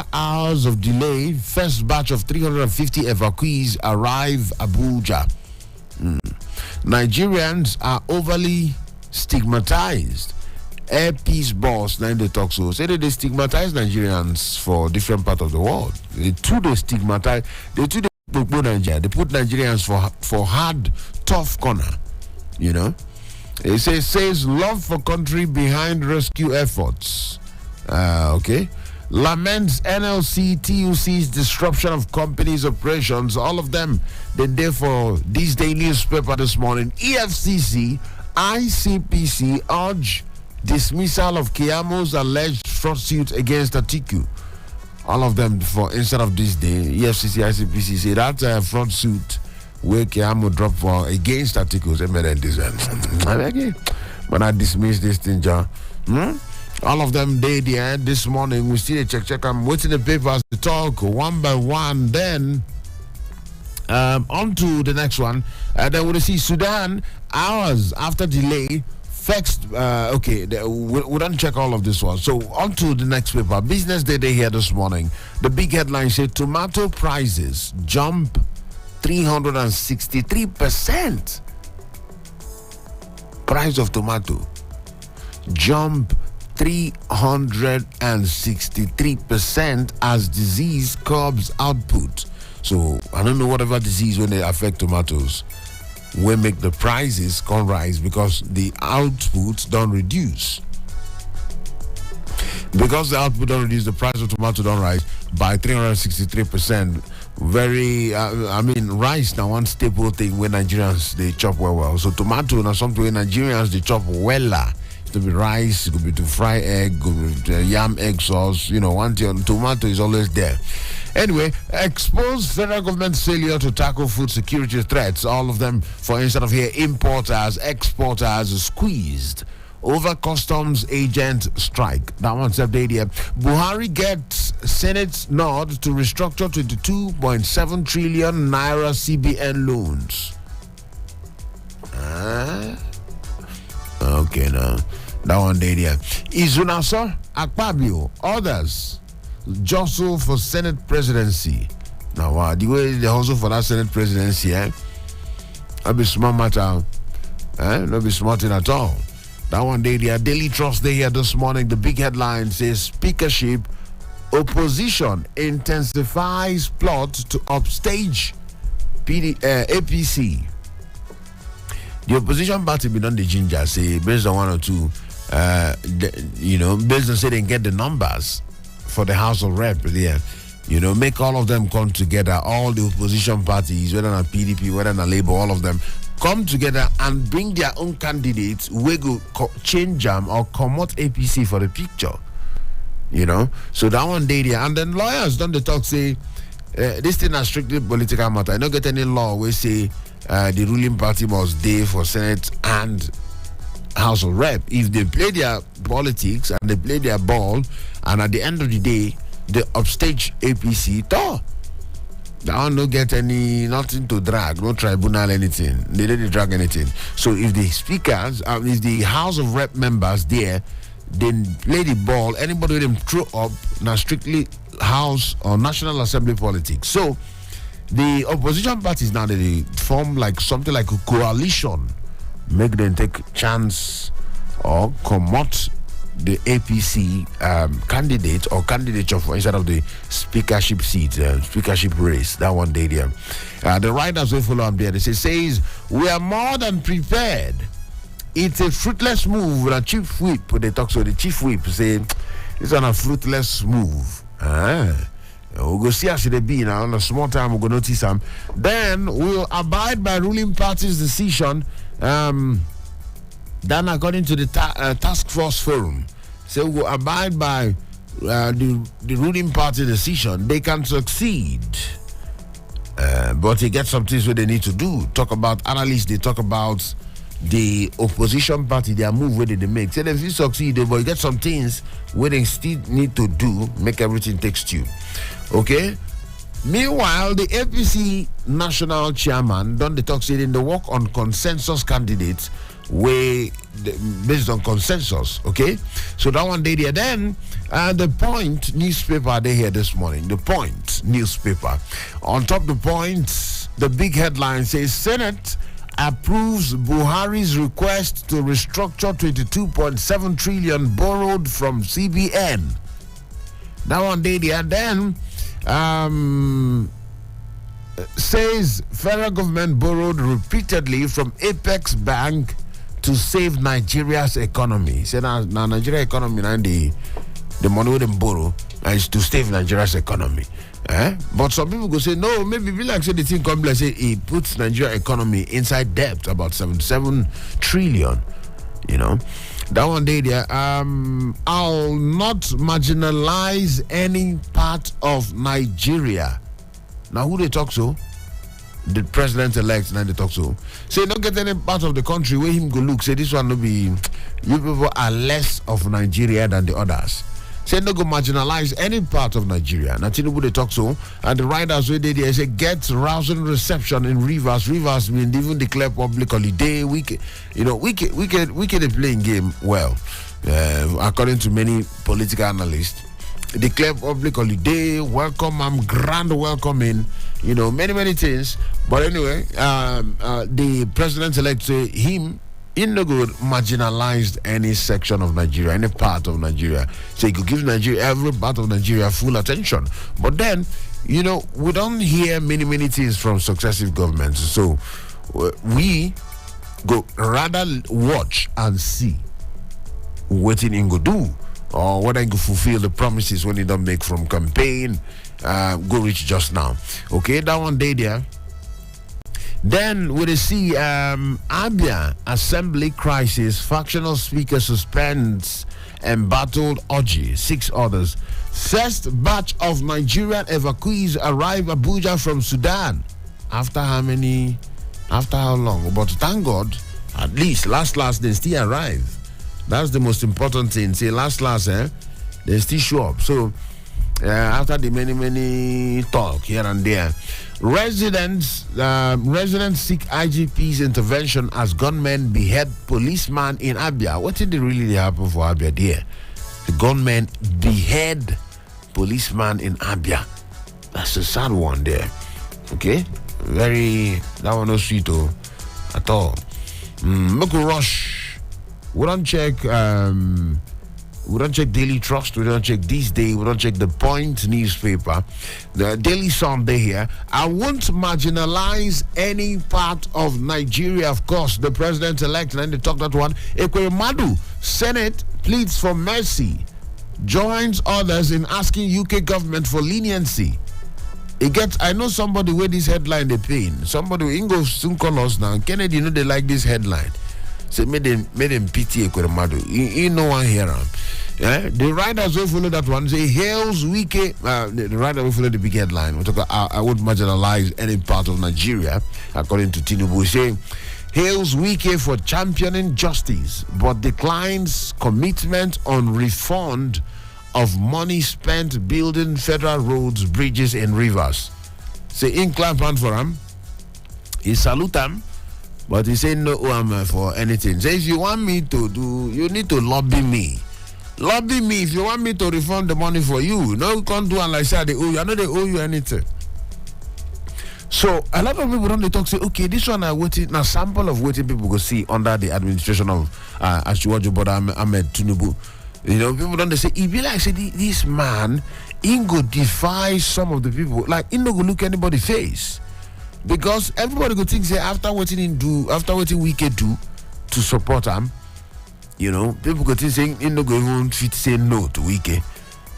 After hours of delay, first batch of 350 evacuees arrive Abuja. Nigerians are overly stigmatized. Air Peace boss, now they talk so. Say that they stigmatize Nigerians for different parts of the world. They stigmatize. They put Nigerians for hard, tough corner. You know, it says love for country behind rescue efforts. Okay. Laments NLC TUC's disruption of companies' operations. All of them. Then therefore, this day newspaper this morning, EFCC, ICPC urge dismissal of Kiamo's alleged fraud suit against Atiku. All of them for instead of this day, EFCC, ICPC say that fraud suit where Kiamo dropped for against Atiku. When I dismiss this thing, John. All of them there this morning. We see the check. I'm waiting the papers to talk one by one. Then on to the next one. Then we'll see Sudan hours after delay. Fixed. We don't check all of this one. So on to the next paper. Business Day here this morning. The big headline said tomato prices jump 363%. Price of tomato jump 363% as disease curbs output. So I don't know whatever disease when they affect tomatoes will make the prices can rise because the output don't reduce. Because the output don't reduce, the price of tomato don't rise by 363%. Rice now one staple thing when Nigerians they chop well. So tomato now something when Nigerians they chop well. To be rice, it could be to fry egg, could be yam egg sauce. One thing, tomato is always there. Anyway, expose federal government's failure to tackle food security threats. All of them, for instead of here, importers, exporters squeezed over customs agent strike. That one's updated. Buhari gets Senate's nod to restructure 22.7 trillion naira CBN loans. Okay, now that one day there. Izunasa Akpabio, others jostle for Senate presidency. Now, the way they hustle for that Senate presidency, I'll be smart matter, not be smarting at all. That one day there. Daily Trust Day here this morning. The big headline says speakership, opposition intensifies plot to upstage APC. The opposition party be done the ginger say based on one or two, based on say they get the numbers for the House of Rep there, make all of them come together. All the opposition parties, whether not PDP, whether not Labour, all of them come together and bring their own candidates. We go change them or come out APC for the picture. So that one day there, and then lawyers done the talk say this thing is strictly political matter. I don't get any law where say. The ruling party must day for Senate and House of Rep. If they play their politics and they play their ball, and at the end of the day, they upstage APC, they don't get nothing to drag, no tribunal, anything. They didn't drag anything. So if the speakers, if the House of Rep members there, then play the ball, anybody with them throw up, now strictly House or National Assembly politics. So the opposition parties now they form like something like a coalition, make them take chance or promote the APC candidate or candidature for instead of the speakership seat, speakership race. That one day there. The writers will follow up there. They says we are more than prepared. It's a fruitless move. The chief whip, they talk so the chief whip say it's on a fruitless move. We'll go see how they be now. In a small time, we'll go notice them. Then we'll abide by ruling party's decision. Then, according to the task force forum, so we'll abide by the ruling party decision. They can succeed, but they get some things where they need to do. Talk about analysts. They talk about the opposition party, their move where they make. Say if you succeed, but you get some things where they still need to do, make everything takes stew. Okay? Meanwhile, the APC national chairman done the talk saying the work on consensus candidates based on consensus. Okay, so that one day there. Then the Point newspaper they here this morning. The Point newspaper on top the Point, the big headline says Senate approves Buhari's request to restructure 22.7 trillion borrowed from CBN. That one day there. Then says federal government borrowed repeatedly from Apex Bank to save Nigeria's economy. Say now Nigeria economy and the money we them borrow is to save Nigeria's economy. But some people go say no, maybe be like say the thing come like say it puts Nigeria economy inside debt about 77 trillion. You know. That one day there, I'll not marginalize any part of Nigeria. Now who they talk so? The president-elect now they talk so. Say don't get any part of the country where him go look. Say this one no be, you people are less of Nigeria than the others. Say no go marginalize any part of Nigeria. Now Tinubu they talk so. And the riders where they say get rousing reception in Rivers. Rivers mean even declare public holiday. We can playing game well. According to many political analysts. Declare public holiday, welcome, grand welcoming, many things. But anyway, the president-elect say him in no good marginalized any section of Nigeria, any part of Nigeria. So he could give Nigeria, every part of Nigeria, full attention. But then, we don't hear many things from successive governments. So we go rather watch and see what he go do. Or whether he can fulfill the promises when he don't make from campaign, go reach just now. Okay, that one day there. Then we see Abia Assembly crisis, factional speaker suspends embattled Oji, 6 others. First batch of Nigerian evacuees arrive Abuja from Sudan. After how long? But thank God, at least last they still arrive. That's the most important thing. Say last, they still show up. So after the many talk here and there, residents seek IGP's intervention as gunmen behead policeman in Abia. What did really happen for Abia there? The gunmen behead policeman in Abia. That's a sad one there. Okay, that one no sweet at all. Look rush. We don't check Daily Trust, we don't check This Day, we don't check The Point newspaper. The Daily Sun day here. I won't marginalize any part of Nigeria, of course. The president-elect, and then they talk that one. Ekweremadu, Senate pleads for mercy, joins others in asking UK government for leniency. I know somebody where this headline they pain. Somebody Ingo soon call us now. Kennedy, they like this headline. Say made them pity Ekweremadu. You know one here. The writers will follow that one. Say hails Wike. The writer will follow the big headline. We talk about, I would marginalize any part of Nigeria, according to Tinubu. Say hails Wike for championing justice, but declines commitment on refund of money spent building federal roads, bridges, and rivers. Say in clap hand for him. He salute him. But he said no for anything. Say if you want me to do, you need to lobby me. Lobby me if you want me to refund the money for you. No, you can't do it like say they owe you. I know they owe you anything. So a lot of people don't talk say, okay, this one I waiting now sample of waiting people go see under the administration of Asiwaju Bola Ahmed Tinubu. People don't say it be like say this man he go defy some of the people. Like he no go look anybody face. Because everybody go think say after what we can do to support him, people go think saying he no go even fit say no to Wike.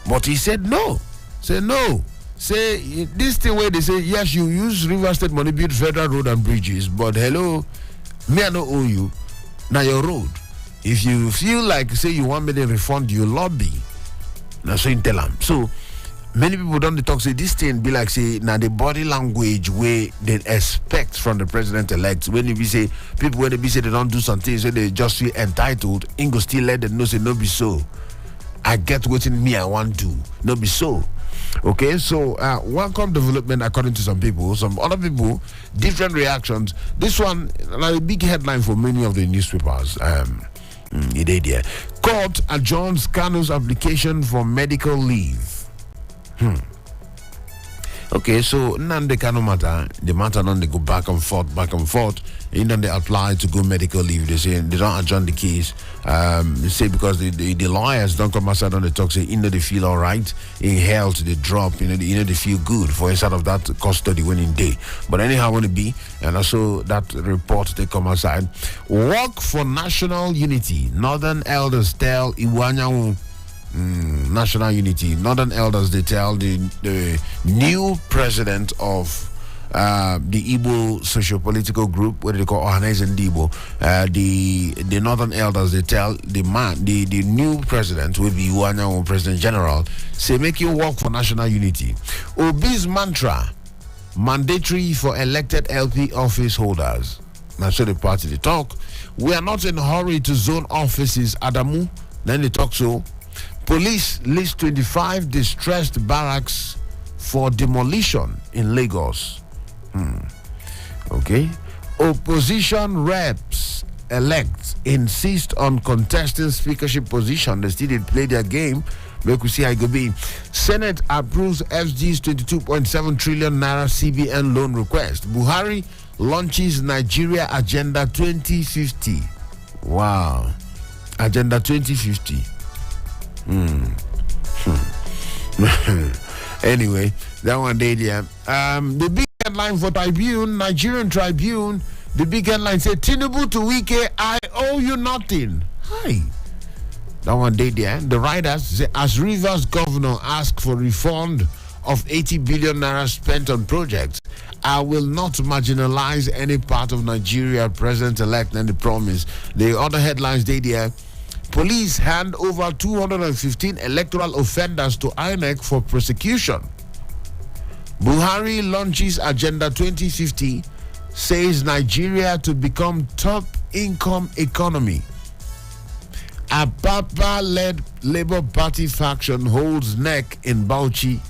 But he said no. Say no. Say this thing where they say yes, you use River State money build federal road and bridges, but hello, me I no owe you. Now your road. If you feel like say you want me to refund you, lobby. Now so you tell them. So many people don't talk say this thing be like say now the body language way they expect from the president-elect. When you be say people when they be say they don't do something, so they just feel entitled, Ingo still let them know say no be so. I get what in me I want to. No be so. Okay, so welcome development according to some people. Some other people, different reactions. This one, like a big headline for many of the newspapers. Court adjourns Kanu's application for medical leave. Okay, so Nande Kanu matter, the matter don't they go back and forth. And then they apply to go medical leave. They say they don't adjourn the case. They say because the lawyers don't come outside on the talk, say they feel all right in health, they drop, they feel good for inside of that custody winning day. But anyhow, want to be, and also that report they come outside. Work for national unity. Northern elders tell Iwanyawu. National unity. Northern elders, they tell the new president of the Igbo socio-political group, what do they call Ohanes and Igbo, the Northern elders, they tell the new president will be Iwanyawu, President General, say make you work for national unity. Obi's mantra, mandatory for elected LP office holders. Now so the party they talk. We are not in a hurry to zone offices, Adamu. Then they talk so. Police list 25 distressed barracks for demolition in Lagos. Okay. Opposition reps elect insist on contesting speakership position. They still did play their game. We could see how it could be. Senate approves FG's 22.7 trillion naira CBN loan request. Buhari launches Nigeria Agenda 2050. Wow. Agenda 2050. Anyway, that one day there. The big headline for Tribune, Nigerian Tribune, the big headline said, Tinubu to Wike, I owe you nothing. Hi. That one day there. The writers say, as Rivers governor asked for refund of 80 billion naira spent on projects, I will not marginalize any part of Nigeria, President-elect, and the promise. The other headlines day there. Police hand over 215 electoral offenders to INEC for prosecution. Buhari launches Agenda 2050, says Nigeria to become top income economy. Apapa-led Labour Party faction holds neck in Bauchi.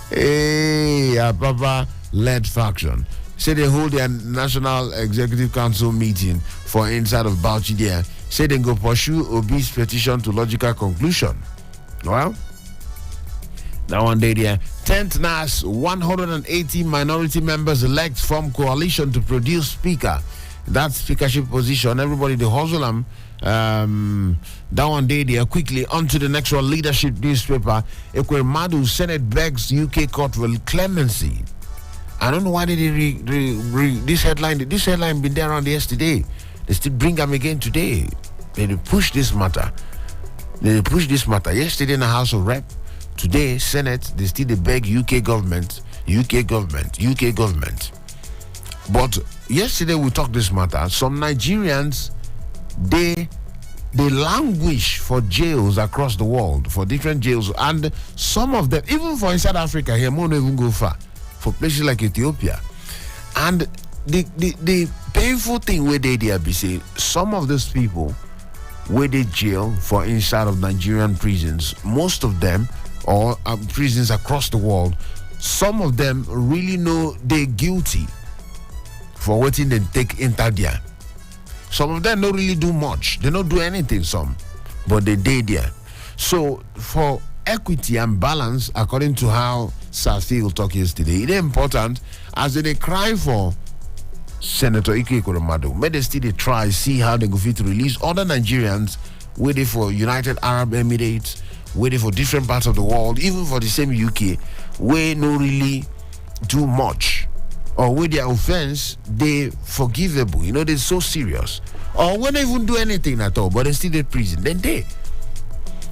Hey, Apapa-led faction. Say they hold their National Executive Council meeting for inside of Bauchi there. Say they go pursue Obi's petition to logical conclusion. Well, that one day there. 10th NAS, 180 minority members elect from coalition to produce speaker. That speakership position, everybody they hustle them. That one day there. Quickly on to the next one. Leadership newspaper. Ekwemadu Senate begs UK court for clemency. I don't know why did they this headline. This headline been there around yesterday. They still bring them again today. They push this matter. Yesterday in the House of Rep. Today, Senate, they still beg UK government. But yesterday we talked this matter. Some Nigerians, they languish for jails across the world, for different jails. And some of them, even for inside Africa, here, won't even go far. For places like Ethiopia. And the painful thing where they be say some of those people where they jail for inside of Nigerian prisons, most of them or prisons across the world, some of them really know they're guilty for what they take into there. Some of them don't really do much. They don't do anything, some, but they there. So for equity and balance, according to how Safi talked yesterday, it is important as they cry for Senator Ike Ekwemadu. May they still try see how they go fit to release other Nigerians waiting for United Arab Emirates, waiting for different parts of the world, even for the same UK, where no really do much, or where their offense they forgivable. They're so serious, or when they even do anything at all, but they still in prison. Then they.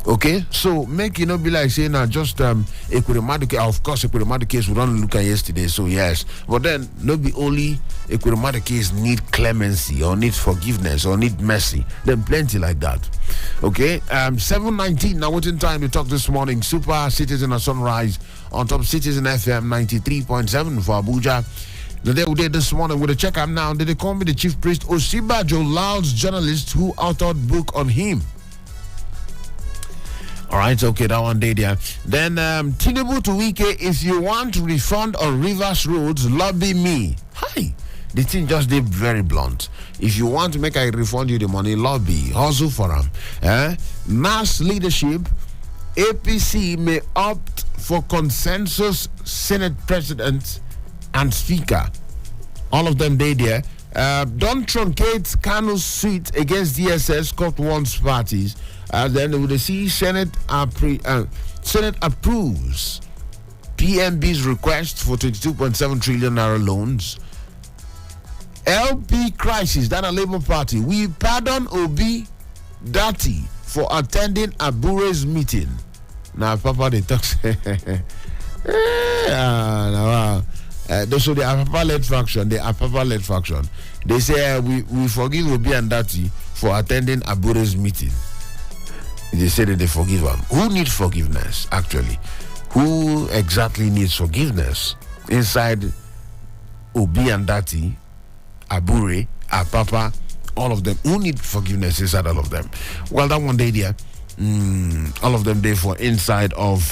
Okay, so make be like saying just Ekwemadu case. Of course, Ekwemadu case we don't look at yesterday. So yes, but then not be only Ekwemadu case need clemency or need forgiveness or need mercy. Then plenty like that. Okay, 7:19 now. Waiting time to talk this morning. Super Citizen at Sunrise on top Citizen FM 93.7 for Abuja. The day we did this morning with a check out now. Did they call me the chief priest Osibajo Lal's journalist who authored book on him? All right, okay, that one day there. Then Tinubu to Wike, if you want refund on Rivers roads, lobby me. Hi. The thing just did very blunt. If you want to make I refund you the money, lobby, hustle for them. Mass leadership, APC may opt for consensus Senate President and Speaker. All of them they there. Don't truncate Kanu's suit against DSS, court warns parties. Then we see Senate approves PMB's request for 22.7 trillion naira loans. LP crisis, that a Labour Party. We pardon Obi Dati for attending Abure's meeting. Now, Papa, they talk. So the Apapa-led faction, they say we forgive Obi and Dati for attending Abure's meeting. They say that they forgive them. Who needs forgiveness, actually? Who exactly needs forgiveness? Inside Obi and Dati, Abure, Apapa, all of them. Who need forgiveness inside all of them? Well, that one day there, all of them there for inside of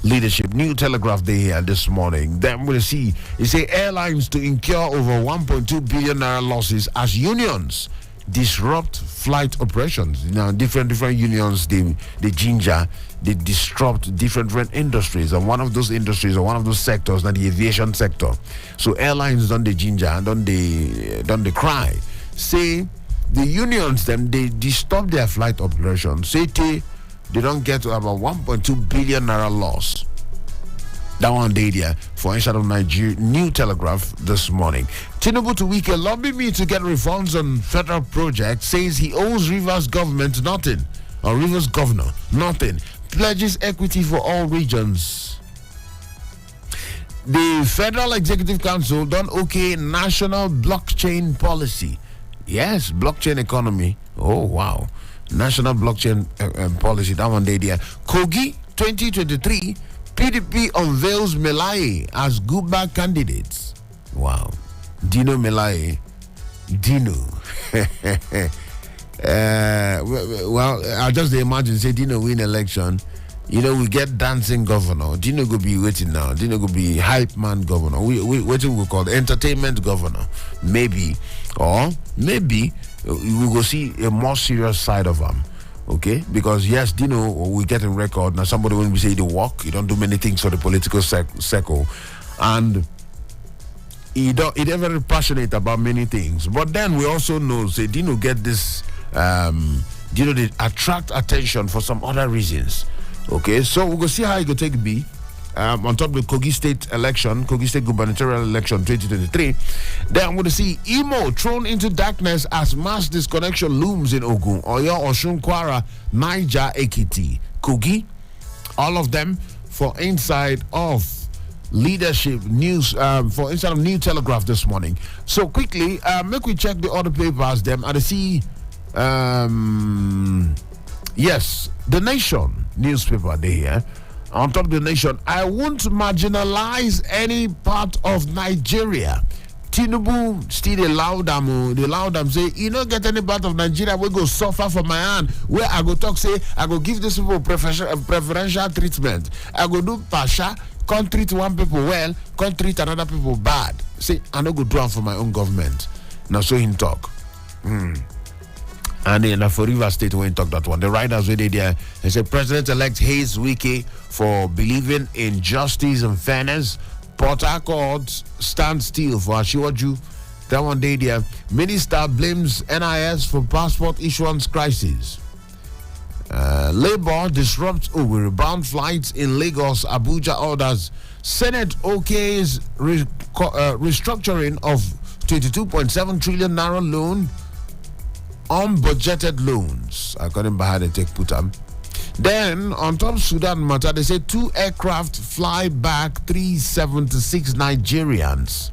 leadership. New Telegraph day here this morning. Then we'll see. You say airlines to incur over 1.2 billion naira losses as unions disrupt flight operations. Different unions, they ginger, they disrupt different industries, and one of those industries or one of those sectors, not the aviation sector. So airlines don't they ginger, don't they cry. Say the unions them they disrupt their flight operations. Say they don't get to about 1.2 billion naira loss. That one day there for inside of Nigeria. New Telegraph this morning. Tinubu to Wike lobby me to get refunds on federal projects. Says he owes Rivers government nothing, or Rivers governor nothing. Pledges equity for all regions. The Federal Executive Council done okay national blockchain policy. Yes, blockchain economy. Oh wow, national blockchain policy. That one day there. Kogi 2023. PDP unveils Melaye as Guba candidates. Wow. Dino Melaye. Dino. Well, I just imagine, say Dino win election. We get dancing governor. Dino go be waiting now. Dino go be hype man governor. We call entertainment governor. Maybe. Or maybe we will see a more serious side of him. Okay, because yes, Dino, we get in record now. Somebody when we say the work, he don't do many things for the political circle, and they're very passionate about many things. But then we also know, say Dino get this, Dino they attract attention for some other reasons. Okay, so we'll go see how he go take B. On top of the Kogi State gubernatorial election 2023. Then I'm going to see Imo thrown into darkness as mass disconnection looms in Ogun, Oyo, Osun, Kwara, Niger, Ekiti, Kogi. All of them for inside of leadership news, for inside of New Telegraph this morning. So quickly, make we check the other papers. Them and see, yes, The Nation newspaper they here. On top of The Nation, I won't marginalize any part of Nigeria. Tinubu still allow them say, you don't get any part of Nigeria, we go suffer for my hand. Where I go talk, say, I go give these people preferential treatment. I go do pasha, can't treat one people well, can't treat another people bad. Say, I don't go do it for my own government. Now, so him talk. And in for River State, when he talk that one, the writers were there. They said President-elect Hayes Wike for believing in justice and fairness. Port Harcourt stand still for Ashiwaju. That one day there. Minister blames NIS for passport issuance crisis. Labour disrupts rebound flights in Lagos, Abuja orders. Senate okays restructuring of 22.7 trillion naira loan. Unbudgeted loans, according to how they take put them. Then, on top of Sudan matter, they say 2 aircraft fly back 376 Nigerians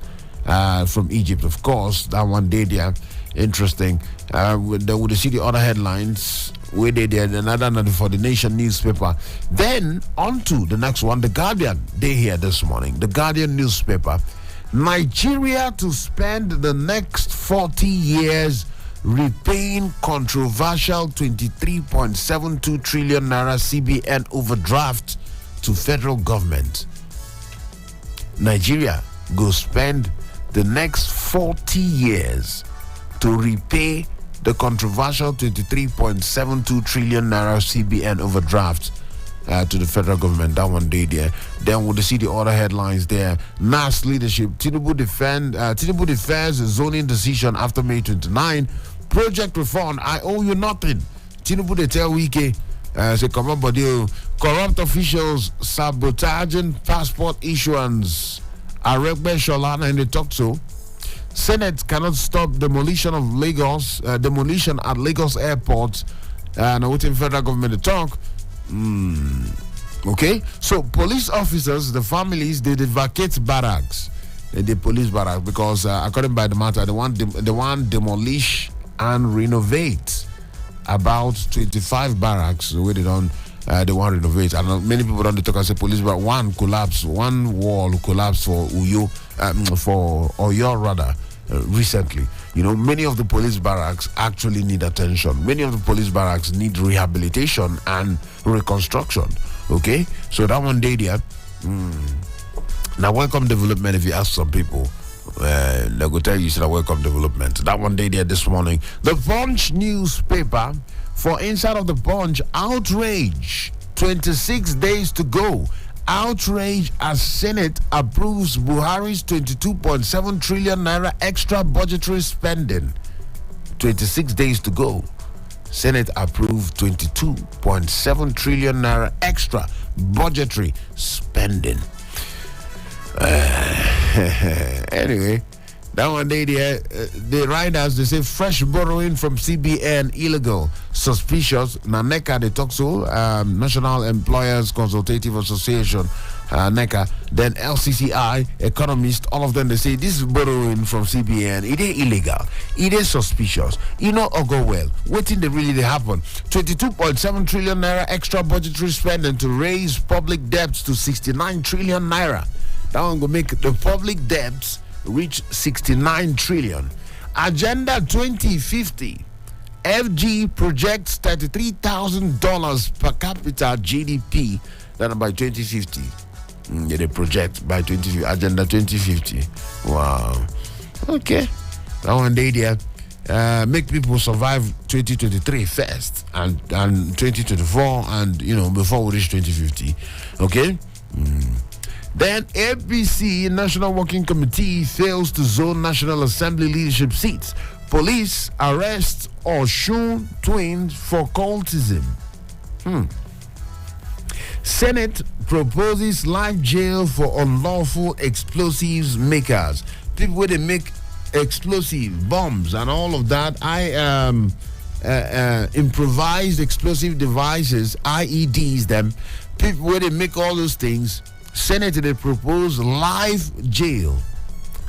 from Egypt, of course. That one day there, interesting. Then we see the other headlines where they did another for The Nation newspaper. Then, on to the next one, The Guardian. They here this morning. The Guardian newspaper. Nigeria to spend the next 40 years repaying controversial 23.72 trillion naira CBN overdraft to federal government. Nigeria go spend the next 40 years to repay the controversial 23.72 trillion naira CBN overdraft to the federal government. That one day there. Then we'll see the other headlines there. NAS leadership. Tinubu defends zoning decision after May 29. Project reform. I owe you nothing. Tinubu they tell Wike. Say come on, buddy. Corrupt officials sabotaging passport issuance. Aregbe Sholana in the talk so. Senate cannot stop demolition of demolition at Lagos Airport. Now waiting federal government to talk. Okay, so police officers, the families, they vacate barracks, the police barracks, because according by the matter, they want demolish and renovate about 25 barracks where they want to renovate. And many people don't talk and say police, but one wall collapsed for Uyo, for Oyo rather. Recently, many of the police barracks actually need attention. Many of the police barracks need rehabilitation and reconstruction. Okay, so that one day there. Now, welcome development. If you ask some people, they will tell you, welcome development. That one day there this morning. The Punch newspaper, for inside of the Punch, outrage. 26 days to go. Outrage as Senate approves Buhari's 22.7 trillion naira extra budgetary spending. 26 days to go. Senate approved 22.7 trillion naira extra budgetary spending. Anyway, that one day the riders, they say fresh borrowing from CBN illegal, suspicious. Now NECA they talk so, National Employers Consultative Association, NECA, then LCCI, economists, all of them they say this is borrowing from CBN. It is illegal, it is suspicious. Go well. Waiting they really happen. 22.7 trillion naira extra budgetary spending to raise public debts to 69 trillion naira. That one go make the public debts reach 69 trillion. Agenda 2050. FG projects $33,000 per capita GDP. Then by 2050. They project by 2050. Agenda 2050. Wow. Okay. That one day there. Make people survive 2023 first and 2024 and before we reach 2050. Okay. Then APC National Working Committee fails to zone National Assembly leadership seats. Police arrest Oshun twins for cultism. Senate proposes life jail for unlawful explosives makers. People where they make explosive bombs and all of that. Improvised explosive devices, IEDs them. People where they make all those things. Senate they propose life jail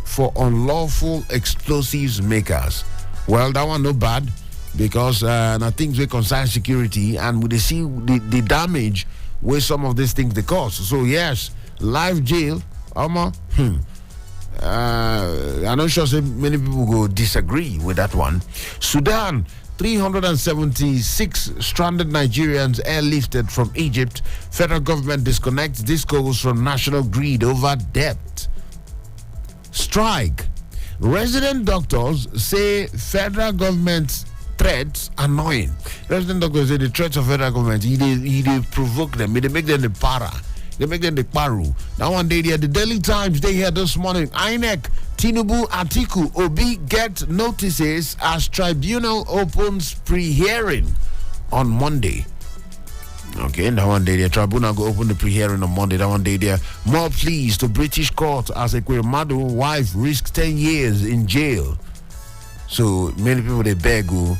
for unlawful explosives makers. Well, that one no bad because I think they concern security and we see the damage where some of these things they cause. So yes, life jail. I'm not sure many people go disagree with that one. Sudan. 376 stranded Nigerians airlifted from Egypt. Federal government disconnects discos from national grid over debt. Strike. Resident doctors say federal government threats annoying. Resident doctors say the threats of federal government, they provoke them, they make them the para. They make them the paru. That one day, the Daily Times, they here this morning. INEC, Tinubu, Atiku, Obi get notices as tribunal opens pre-hearing on Monday. Okay, that one day, the tribunal go open the pre-hearing on Monday. That one day, there more pleas to British court as Ekweremadu wife risks 10 years in jail. So many people they beg go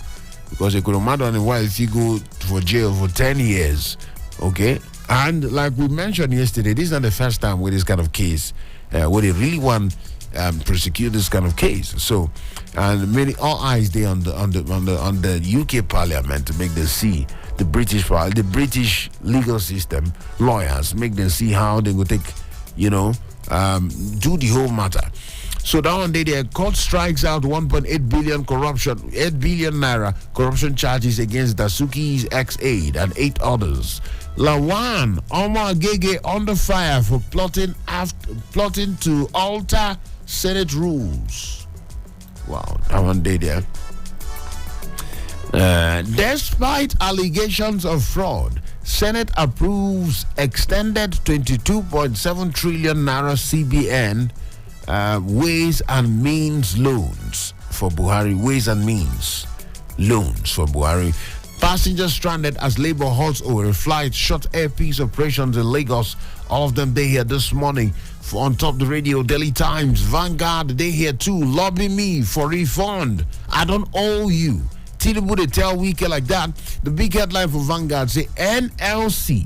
because Ekweremadu and the wife you go for jail for 10 years. Okay. And like we mentioned yesterday, this is not the first time with this kind of case where they really want prosecute this kind of case. So, and all eyes there on the UK Parliament to make them see the British legal system, lawyers make them see how they will take, do the whole matter. So that one day, the court strikes out 1.8 billion corruption, 8 billion naira corruption charges against Dasuki's ex-aide and 8 others. Lawan Omar Gege under fire for plotting to alter Senate rules. Wow, that one day there. Despite allegations of fraud, Senate approves extended 22.7 trillion naira CBN ways and means loans for Buhari. Ways and means loans for Buhari. Passengers stranded as Labour halts over a flight, short airpiece operations in Lagos. All of them they here this morning. On top the radio, Daily Times, Vanguard, they here too. Lobby me for refund. I don't owe you. Tinubu they tell Wike like that. The big headline for Vanguard say NLC,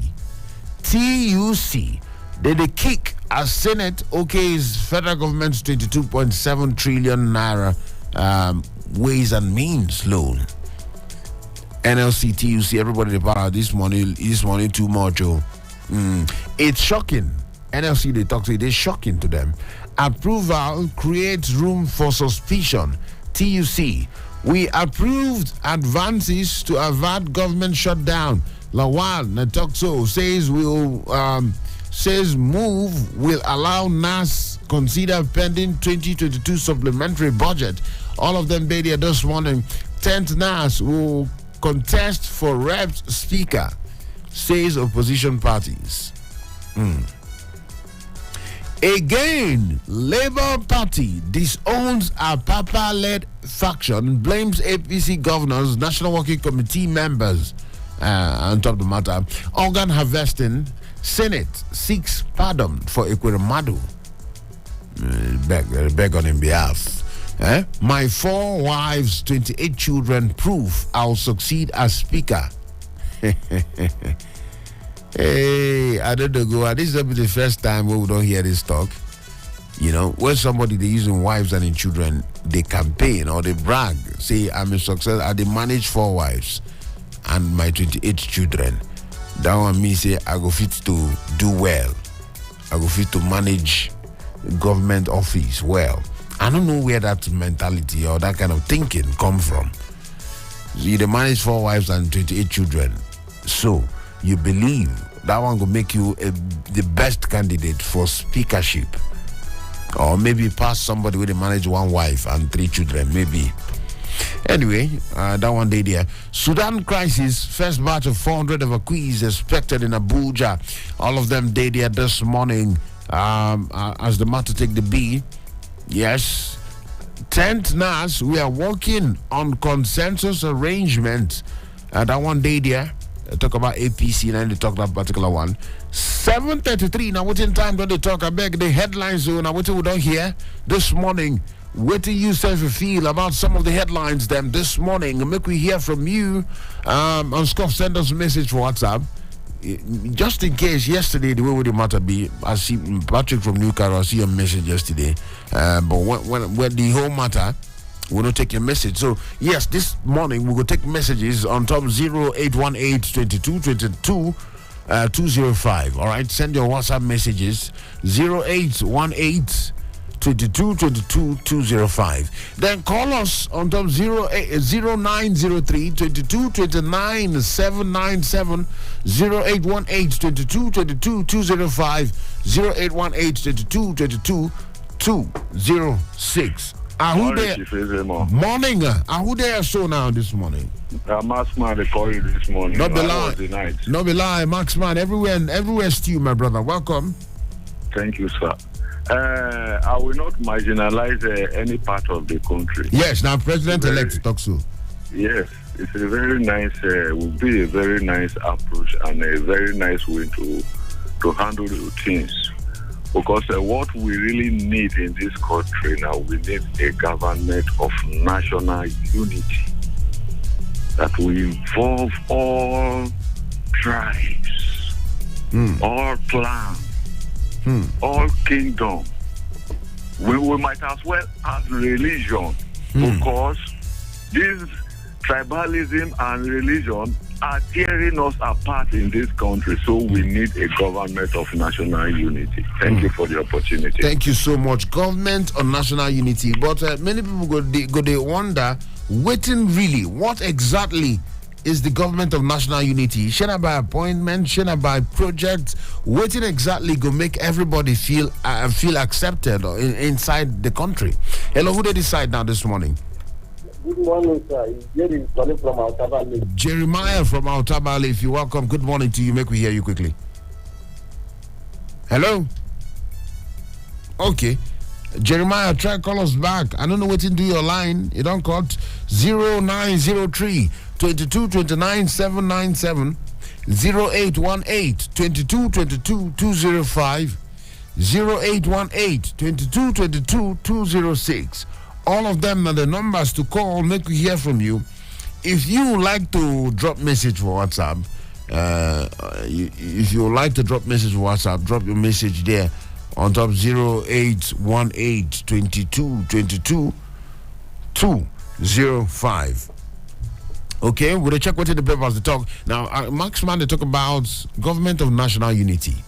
TUC, they kick as Senate okays federal government's 22.7 trillion naira ways and means loan. NLC, TUC, everybody about this money too much. It's shocking. NLC they talk to it, it's shocking to them. Approval creates room for suspicion. TUC, we approved advances to avert government shutdown. Lawal Natokso says move will allow NAS consider pending 2022 supplementary budget. All of them there this morning. 10th NAS will contest for reps speaker, says opposition parties. Again, Labour Party disowns a Papa-led faction, blames APC governors, National Working Committee members. On top of the matter, organ harvesting, Senate seeks pardon for Ekweremadu. Beg on his behalf. My 4 wives, 28 children, proof I'll succeed as speaker. Hey, I don't know. This will be the first time we don't hear this talk. You know, when somebody they using wives and in children, they campaign or they brag, say I'm a success. I they manage 4 wives and my 28 children. That one means say I go fit to do well. I go fit to manage government office well. I don't know where that mentality or that kind of thinking come from. You they manage 4 wives and 28 children, so you believe that one will make you the best candidate for speakership, or maybe pass somebody with a manage 1 wife and 3 children, maybe. Anyway, that one day there. Sudan crisis, first batch of 400 evacuees expected in Abuja. All of them day there this morning as the matter take the B. Yes. 10th NAS, we are working on consensus arrangement. That one day there. Talk about APC and then they talk that particular one. 7:33 now. What in time don't they talk? I beg the headlines zone. Now what we don't hear this morning. What do you say feel about some of the headlines them this morning? Make we hear from you. On Scott, send us a message for WhatsApp. Just in case yesterday the way would the matter be. I see Patrick from Newcastle. I see a message yesterday. But when the whole matter. We'll not take your message. So, yes, this morning we will take messages on top 0818 22 22 205. All right, send your WhatsApp messages 0818 22 22 205. Then call us on top 0903 22 29 797 0818 22 22 205 0818 22 22 206. Morning. Who there so now this morning? Maxman, they call you this morning. Not be lie. Not be lie, Maxman. Everywhere still, my brother. Welcome. Thank you, sir. I will not marginalize any part of the country. Yes, now President-elect talks so. Yes, it's a very nice, will be a very nice approach and a very nice way to handle the things. Because what we really need in this country now, we need a government of national unity that will involve all tribes, all clans, all kingdom. We might as well have religion because this tribalism and religion are tearing us apart in this country. So we need a government of national unity. Thank you for the opportunity. Thank you so much. Government on national unity. But many people they wonder, what exactly is the government of national unity? Shouldn't by appointment, shouldn't by project, waiting exactly go make everybody feel accepted inside the country. Hello, who they decide now this morning? Good morning, sir. It's Jerry calling from Altabali. Jeremiah from Altabali, if you're welcome. Good morning to you. Make we hear you quickly. Hello? Okay. Jeremiah, try call us back. I don't know what to do your line. You don't call 0903 22 29 797 0818 22 22 205 0818 22 22 206. All of them are the numbers to call. Make we hear from you. If you like to drop message for WhatsApp, if you like to drop message for WhatsApp, drop your message there on top 0818 22 22 205. Okay, we'll check what in the papers to talk. Now, Marksman, they talk about government of national unity.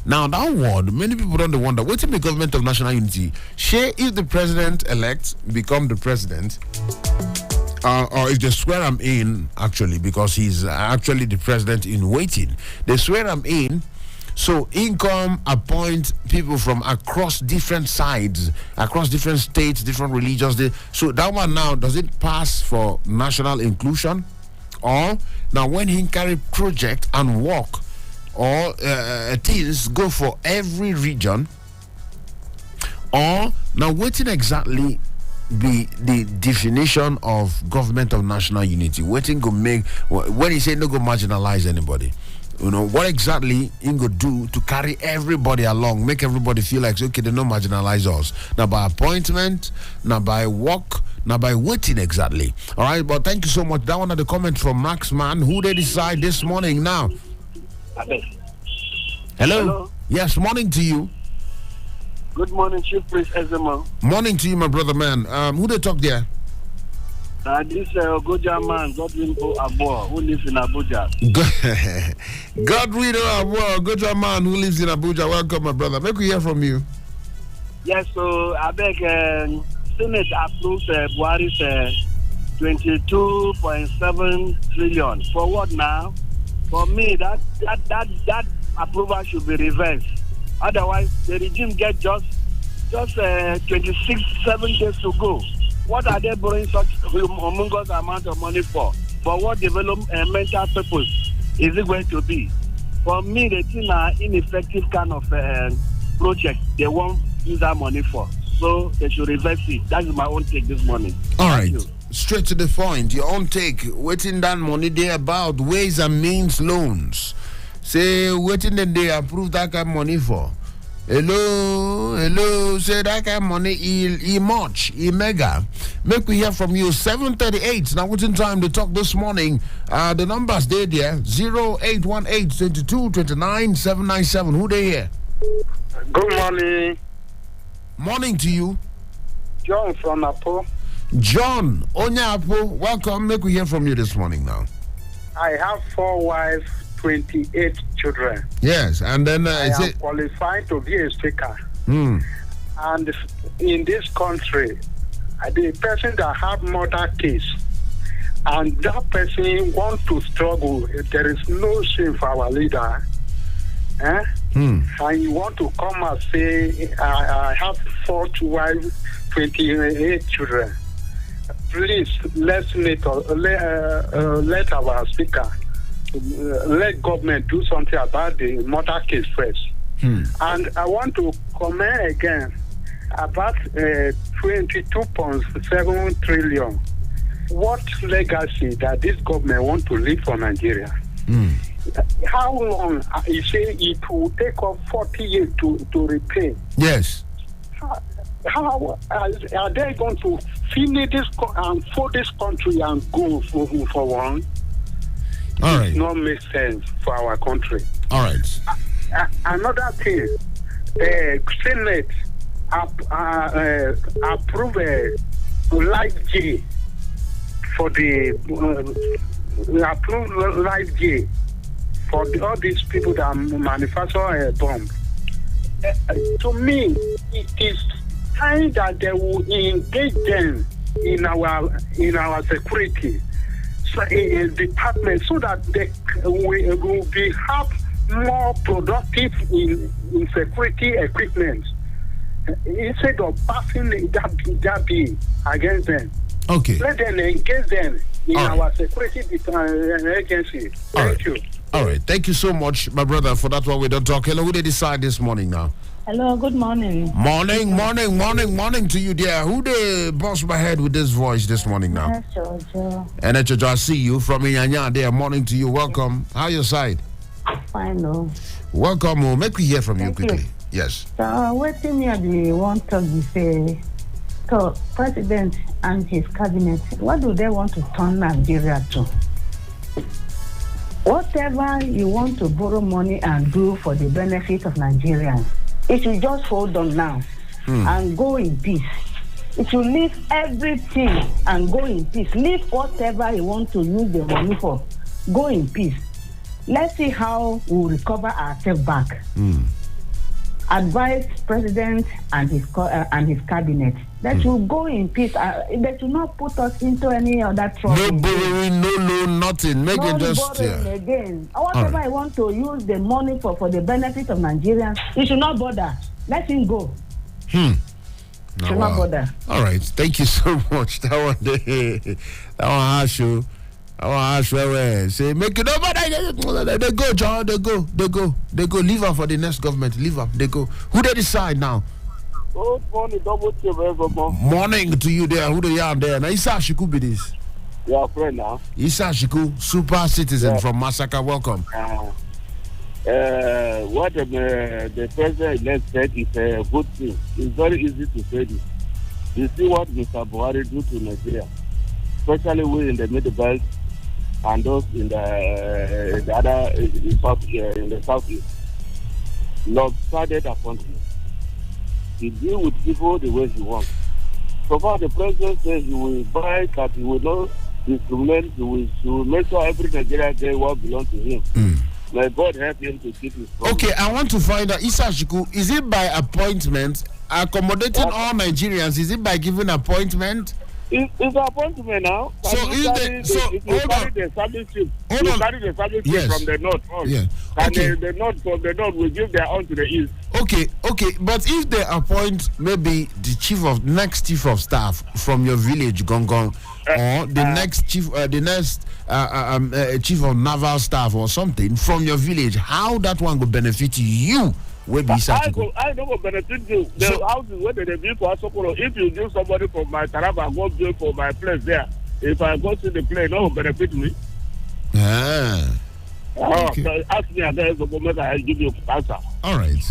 Now, that word, many people don't wonder, what's the government of national unity? Share if the president-elect become the president, or if they swear him in, actually, because he's actually the president in waiting. They swear him in, so income appoint people from across different sides, across different states, different religions. So that one now, does it pass for national inclusion? Or now when he carry project and work, or things go for every region? Or now waiting exactly be the definition of government of national unity? Waiting go make, when he say no go marginalize anybody, what exactly he go do to carry everybody along, make everybody feel like, okay, they don't marginalize us. Now by appointment, now by work, now by waiting exactly. All right, but thank you so much. That one of the comment from Maxman, who they decide this morning now. Hello? Yes, morning to you. Good morning, Chief Priest Ezemmuo. Morning to you, my brother, man. Who they talk there? This Abuja man, Godwin Abuja, who lives in Abuja. Godwin Abuja, man who lives in Abuja. Welcome, my brother. Make we hear from you. Yes, so I beg, Senate approved Buhari's 22.7 trillion. For what now? For me, that approval should be reversed. Otherwise, the regime get just 26, 7 days to go. What are they borrowing such humongous amount of money for? For what developmental purpose is it going to be? For me, the thing are ineffective kind of project they won't use that money for. So they should reverse it. That is my own take this morning. All right. Straight to the point. Your own take. Waiting that money there about ways and means loans. Say waiting that they approve that kind of money for. Hello. Say that kind of money, much, mega. Make we hear from you. 7:38. Now, what's in time to talk this morning? The numbers there. 0818 22 29 797. Who they here? Good morning. Morning to you. John from Apo. John Onyapo, welcome. Make we hear from you this morning now. I have 4 wives, 28 children. Yes, and then I am qualified to be a speaker. And in this country, the person that have murder case, and that person want to struggle, there is no shame for our leader. And you want to come and say, I have 4 wives, 28 children. Please, let our speaker, let government do something about the murder case first. And I want to comment again about 22.7 trillion. What legacy that this government want to leave for Nigeria? How long? You say it will take up 40 years to repay. Yes. How are they going to finish this and for this country and go for one? All right. It does not make sense for our country. All right. Another thing, Senate approve a life jail for the approve life gear for all these people that manufacture a bomb. To me, it is time that they will engage them in our security department so that we will have more productive in security equipment instead of passing that bill against them. Okay. Let them engage them in our security agency. Thank you. All right. Thank you so much, my brother, for that one. We don't talk. Hello, who they decide this morning now? Hello, good morning. Morning to you, dear. Who they boss my head with this voice this morning now? And Jojo, I see you from Inyanya there. Morning to you. Welcome. How your side? Fine, no. Welcome. Make me hear from you Thank quickly. You. Yes. So, what me want to say? So, President and his cabinet, what do they want to turn Nigeria to? Whatever you want to borrow money and do for the benefit of Nigerians, it should just hold on now and go in peace. It should leave everything and go in peace. Leave whatever you want to use the money for. Go in peace. Let's see how we'll recover ourselves back. Advise President and his cabinet that should go in peace. They should not put us into any other trouble. No borrowing, no loan, nothing. Make it just again. Whatever I want to use the money for the benefit of Nigerians, you should not bother. Let him go. Should not bother. All right. Thank you so much. That one ask you. Say make it over. They go, John. They go. Leave her for the next government. Leave her. They go. Who they decide now? Good morning, double team. Morning to you there. Who they are there? Now Isa Shiku be this. Your friend now. Isa Shiku, super citizen from Masaka. Welcome. What the president said is a good thing. It's very easy to say this. You see what Mr. Buhari do to Nigeria, especially we in the Middle Belt and those in the other in the southeast. Lopsided appointment. He deal with people the way he wants. So far, the president says he will buy that he will not discriminate. He will make sure every Nigerian get what belongs to him. May God help him to keep his promise. Okay, I want to find out, Isa Shiku, is it by appointment, accommodating all Nigerians? Is it by giving appointment? It's an appointment now. So you carry the service chief from the north on. Yeah. Okay. And the north from the north will give their own to the east. Okay. But if they appoint maybe the next chief of staff from your village, Gongong, or the next chief chief of naval staff or something from your village, how that one will benefit you? I don't go benefit you. The houses where they build for Asokoro. If you give somebody from my Taraba, go build for my place there. If I go to the place, no benefit me. Okay. Ask me again, I'll give you answer. All right.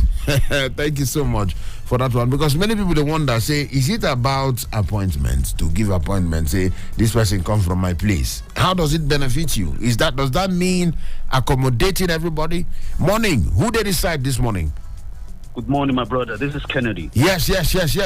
Thank you so much for that one. Because many people they wonder, say, is it about appointments, to give appointments, say, this person comes from my place? How does it benefit you? Does that mean accommodating everybody? Morning. Who they decide this morning? Good morning, my brother. This is Kennedy. Yes.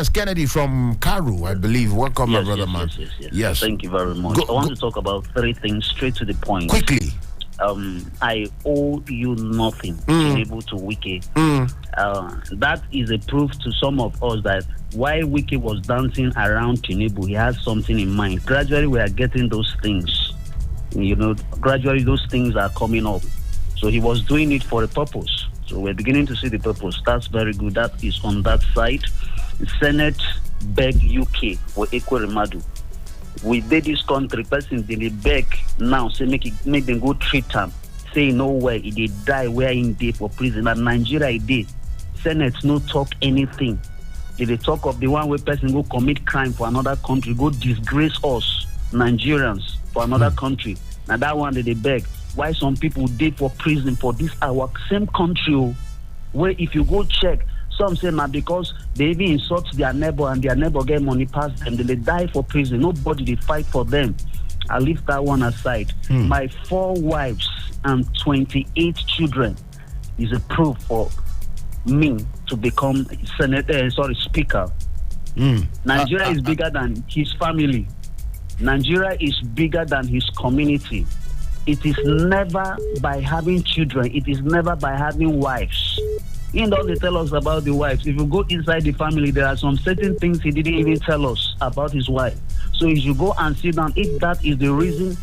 Kennedy from Karu, I believe. Welcome, my brother, man. Yes. Thank you very much. I want to talk about three things straight to the point. Quickly. I owe you nothing. Able to Wiki. That is a proof to some of us that while Wiki was dancing around Tinubu, he has something in mind. Gradually, we are getting those things. Gradually those things are coming up. So he was doing it for a purpose. So we're beginning to see the purpose. That's very good. That is on that side. The Senate beg UK for Ekweremadu. We did this country, person they beg now, say make them go treat him. Say no way, he did die where in day for prison. And Nigeria he did. Senate no talk anything. They talk of the one where person go commit crime for another country, go disgrace us, Nigerians, for another country. Now that one they beg. Why some people did for prison for this our same country, where if you go check, some say now because they even insult their neighbor and their neighbor get money past them, they die for prison. Nobody they fight for them. I leave that one aside. My 4 wives and 28 children is a proof for me to become speaker. Nigeria is bigger than his family. Nigeria is bigger than his community. it is never by having children. It is never by having wives. He doesn't tell us about the wives. If you go inside the family, there are some certain things he didn't even tell us about his wife. So if you go and sit down, if that is the reason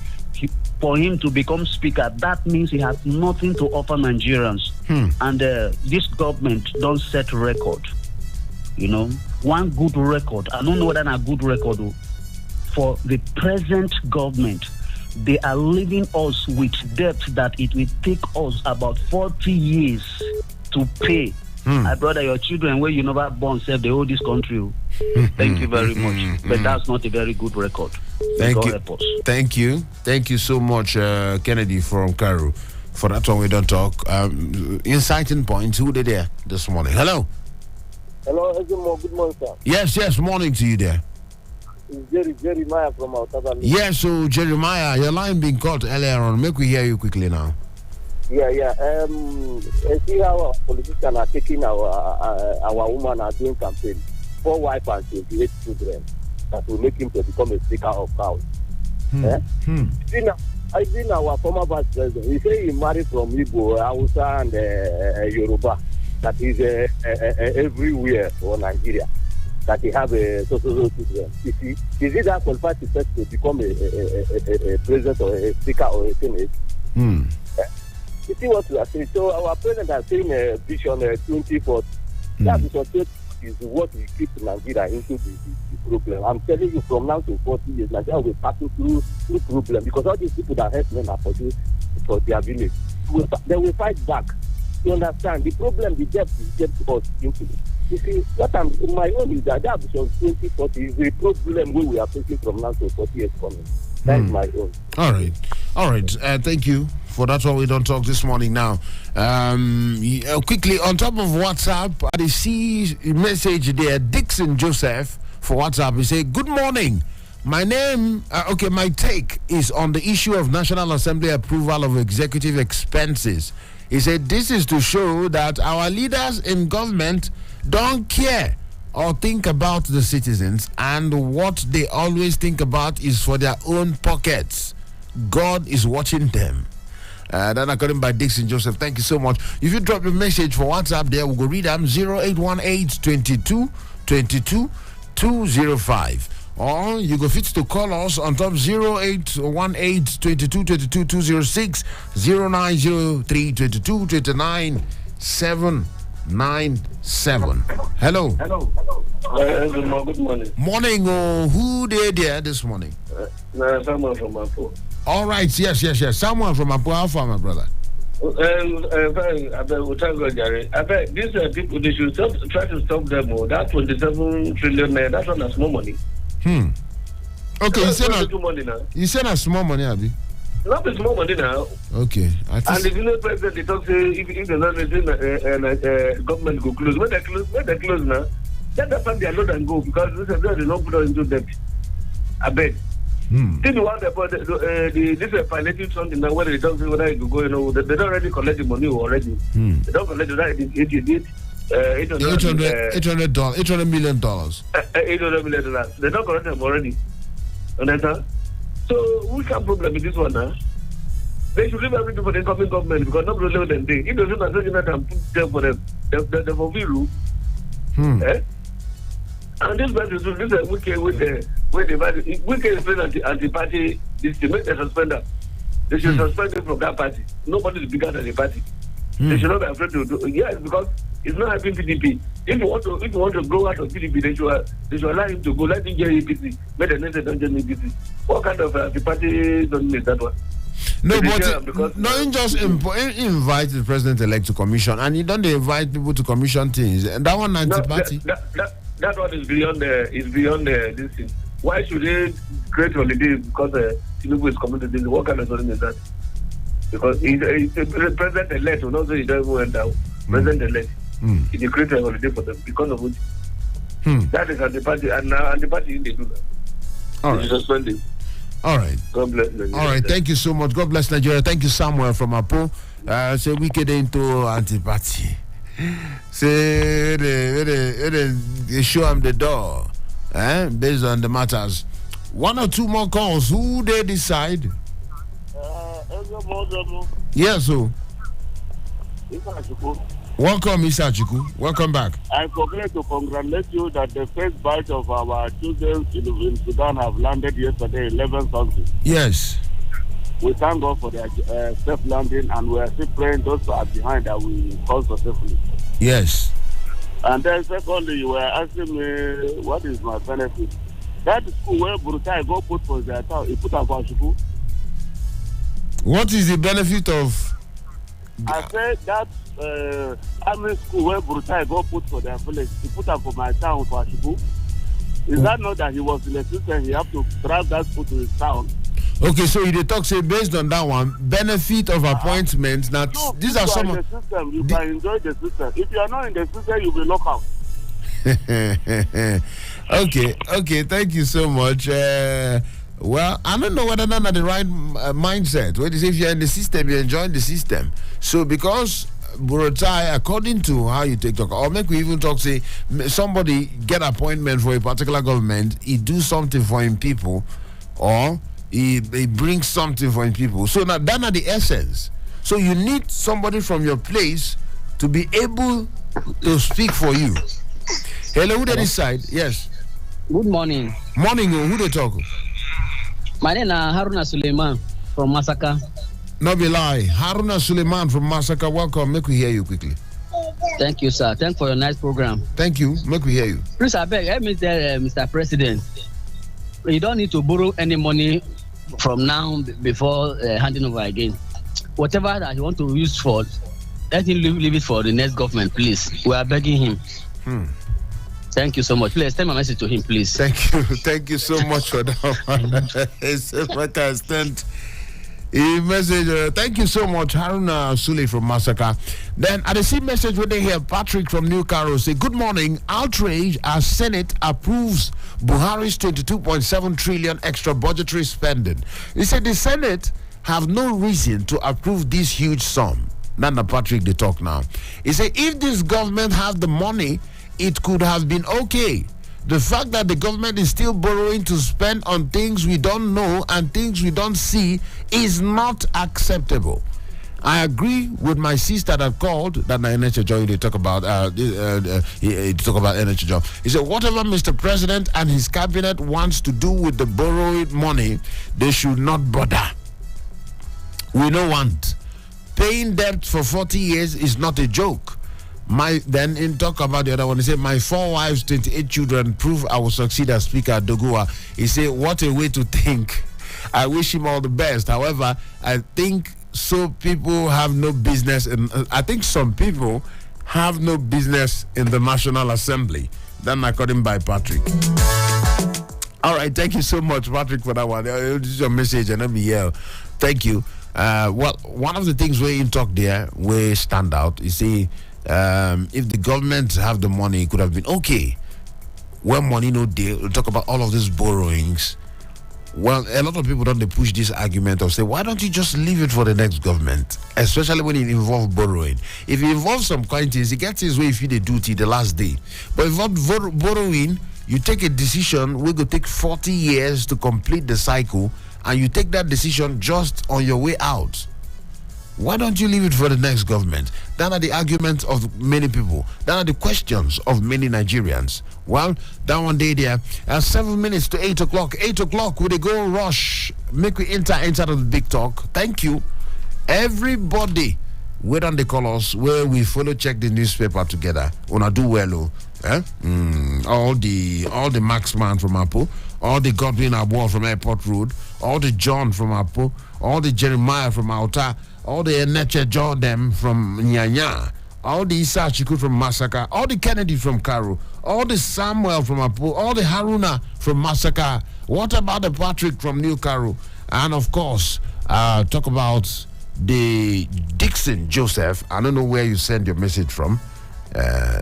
for him to become speaker, that means he has nothing to offer Nigerians. And this government don't set record. You know, one good record. I don't know whether a good record for the present government. They are leaving us with debt that it will take us about 40 years to pay. My brother, your children, where you never born, save the whole this country. Thank you very much. But that's not a very good record. Thank you. Help us. Thank you. Thank you so much, Kennedy from Cairo. For that one, we don't talk. Inciting points. Who they there this morning? Hello. Hello, Ezemmuo. Good morning, sir. Yes. Morning to you there. It's Jeremiah from Abuja. Yes, so Jeremiah, your line being caught earlier on. Make we hear you quickly now. Yeah. I see how our politicians are taking our woman are doing campaign. 4 wives and 28 children that will make him to become a speaker of house. I seen our former vice president. He say he married from Igbo, Hausa, and Yoruba. That is everywhere for Nigeria. That he have a social children. You see, is it that qualified to become a president or a speaker or a senate? You see what we are saying. So our president has saying a vision 2040. That vision is what will keep Nigeria into the problem. I'm telling you, from now to 40 years, Nigeria will pass through problem because all these people that help men are for their village. They will fight back. You understand? The problem, the debt is debt to us into. You see, what my own is that vision 2040 is the problem we are facing from now to 40 years coming. That's my own. All right. Thank you for that one. We don't talk this morning now. Quickly, on top of WhatsApp, I see a message there. Dixon Joseph for WhatsApp. He say, good morning. My take is on the issue of National Assembly approval of executive expenses. He said, this is to show that our leaders in government don't care or think about the citizens, and what they always think about is for their own pockets. God is watching them. Then according by Dixon Joseph, thank you so much. If you drop a message for WhatsApp there, we'll go read them 0818 22 22 205. Or you go fit to call us on top 0818 22 22 206 0903 22 29 797. Hello. Good morning. Morning. Who there this morning? Someone from Abuja. All right. Yes. Someone from Abuja. How far, my brother? I bet these people, they should try to stop them. That 27 trillion, that's not a small money. Okay, you said a small money, Abi. Not a small money now. Okay. And the village president, they talk say if they're not raising government go close. When they close now, let the time they are not and go because this is they don't put us into debt. I bet. Still the one this is piloting something now where they don't say whether it will go, they don't already collect the money already. They don't collect the $800 million. $800 million. They don't collect them already. Understand? So we have problem with this one now. They should leave everything for the incoming government because nobody will them day. If they don't say that and put them for them, they will be rule. And this is wicked with the wicked is playing anti-party. This to make the suspender. They should suspend them from that party. Nobody is bigger than the party. They should not be afraid to do. Yes, because it's not helping PDP. If you want to go out of PDP, they should allow him to go. Let him get APC. Make the next don't get APC. What kind of the party don't need that one? No, but he just invite the president-elect to commission, and he don't invite people to commission things. And that one anti-party. That one is beyond this thing. Why should they create holiday because Tinubu is coming to this? What kind of something is that? Because he's a president-elect, who knows he doesn't went down. President-elect. He created a holiday for them because of which. That is anti-party, and now anti-party they do that. All right. Suspended. All right. God bless Nigeria. All right. Thank you so much. God bless Nigeria. Thank you, Samuel from Apo. Say we get into anti-party. Say they show him the door. Based on the matters. One or two more calls. Who they decide? Yes, so. Welcome, Mr. Chiku. Welcome back. I forget to congratulate you that the first batch of our children in Sudan have landed yesterday, 11 something. Yes. We thank God for their safe landing, and we are still praying those who are behind that we cross successfully. Yes. And then secondly, you were asking me what is my benefit. That school where Burutai go put for their town, he put up for school. What is the benefit of? I said that army school where Burutai go put for their village, he put up for my town for school. Is that not that he was in the system? He have to drive that school to his town. Okay, so you talk say based on that one, benefit of appointments. Now no, these are some. In the system, you can enjoy the system. If you are not in the system, you'll be locked out. Okay, thank you so much. Well, I don't know whether that's the right mindset. What is if you're in the system, you're enjoying the system. So because Burutai, according to how you take talk, or make we even talk, say somebody get appointment for a particular government, he do something for him people, or he brings something for him people. So now that's not the essence. So you need somebody from your place to be able to speak for you. Hello, who this side? Yes. Good morning. Morning, who they talk? My name is Haruna Suleiman from Masaka. No be lie. Haruna Suleiman from Masaka. Welcome. Make we hear you quickly. Thank you, sir. Thank for your nice program. Thank you. Make we hear you. Please, I beg, let me tell Mr. President, you don't need to borrow any money from now before handing over again. Whatever that you want to use for, let him leave it for the next government, please. We are begging him. Thank you so much. Please send my message to him, please. Thank you. Thank you so much for that. It's what I sent a message. Thank you so much, Haruna Sule from Masaka. Then at the same message, when they hear Patrick from New Caro say, good morning, outrage as Senate approves Buhari's 22.7 trillion extra budgetary spending. He said the Senate have no reason to approve this huge sum. Nana Patrick, they talk now. He said if this government have the money, it could have been okay. The fact that the government is still borrowing to spend on things we don't know and things we don't see is not acceptable. I agree with my sister that called that NHA Joy. They talk about he talk about NHA Joy. He said whatever Mr. President and his cabinet wants to do with the borrowed money, they should not bother. We don't want. Paying debt for 40 years is not a joke. Then in talk about the other one, he said, my 4 wives, 28 children prove I will succeed as Speaker at Dogua. He said, what a way to think. I wish him all the best. However, I think people have no business, and I think some people have no business in the National Assembly. Then according by Patrick. All right, thank you so much, Patrick, for that one. This is your message, and let me yell. Thank you. Well, one of the things we in talk there, we stand out, you see, if the government have the money, it could have been okay. When money no deal, we'll talk about all of these borrowings. Well, a lot of people don't push this argument of say, why don't you just leave it for the next government? Especially when it involves borrowing. If it involves some quantities, it gets his way if you do till the last day. But if not borrowing, you take a decision, we go take 40 years to complete the cycle, and you take that decision just on your way out. Why don't you leave it for the next government? That are the arguments of many people. That are the questions of many Nigerians. Well, that one day there, 7 minutes to 8 o'clock. 8 o'clock, with a go rush. Make we enter the big talk. Thank you. Everybody, wait on the colors where we follow check the newspaper together. Una do well, all the Maxman from Apo, all the Godwin Abuja from Airport Road, all the John from Apo, all the Jeremiah from Auta, all the Eneche Jordan from Nyanya, all the Isa Chiku from Masaka, all the Kennedy from Karo, all the Samuel from Apo, all the Haruna from Masaka. What about the Patrick from New Karo? And of course, talk about the Dixon Joseph. I don't know where you send your message from,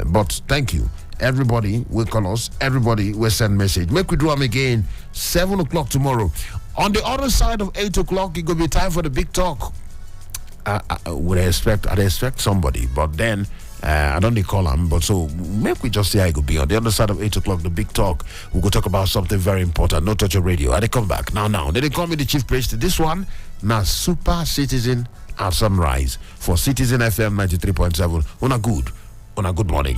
but thank you. Everybody will call us. Everybody will send message. Make we do them again 7 o'clock tomorrow. On the other side of 8 o'clock, it will be time for the big talk. I'd expect somebody, but then I don't need call him, but so make we just see how it could be. On the other side of 8 o'clock, the big talk, we'll go talk about something very important. No touch your radio. I they come back. Now. They didn't call me the chief priest. This one, now Super Citizen at Sunrise for Citizen FM 93.7. On a good morning.